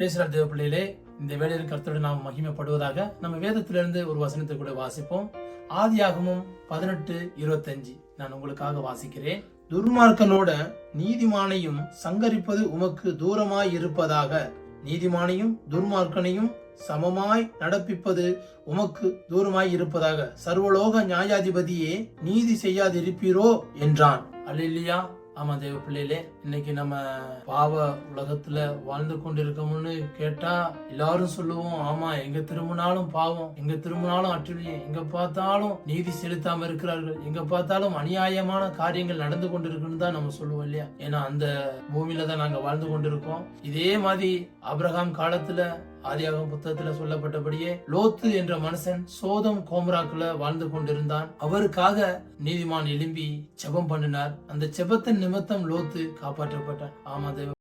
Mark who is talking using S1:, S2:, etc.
S1: பேசுகிற தேவ பிள்ளையிலே, இந்த வேளையில் கர்த்தருடைய நாம் மகிமைப்படுவதாக. நம்ம வேதத்திலிருந்து ஒரு வசனத்தை கூட வாசிப்போம். ஆதியாகமம் 18:25 நான் உங்களுக்காக வாசிக்கிறேன். துர்மார்க்கனோட நீதிமானையும் சங்கரிப்பது உமக்கு தூரமாய் இருப்பதாக. நீதிமானையும் துர்மார்க்கனையும் சமமாய் நடப்பிப்பது உமக்கு தூரமாய் இருப்பதாக. சர்வலோக நியாயாதிபதியே, நீதி செய்யாதிருப்பீரோ என்றான். அல்லேலூயா. ஆமா தேவ பிள்ளையிலே, இன்னைக்கு நம்ம பாவ உலகத்துல வாழ்ந்து கொண்டிருக்கோம்னு கேட்டா எல்லாரும் சொல்லுவோம், ஆமா எங்க திரும்பினாலும் பாவம், எங்க திரும்பினாலும் அட்டுழியம், எங்க பார்த்தாலும் நீதி செலுத்தாம இருக்கிறார்கள், எங்க பார்த்தாலும் அநியாயமான காரியங்கள் நடந்து கொண்டிருக்குன்னு தான் நம்ம சொல்லுவோம் இல்லையா? ஏன்னா அந்த பூமியில தான் நாங்க வாழ்ந்து கொண்டிருக்கோம். இதே மாதிரி ஆபிரகாம் காலத்துல ஆதியாகமம் புத்தகத்துல சொல்லப்பட்டபடியே லோத்து என்ற மனுஷன் சோதம் கோமராக்குல வாழ்ந்து கொண்டிருந்தான். அவருக்காக நீதிமான் எழும்பி ஜெபம் பண்ணினார். அந்த ஜெபத்தின் நிமித்தம் லோத்து காப்பாற்றப்பட்டான். ஆமா தேவ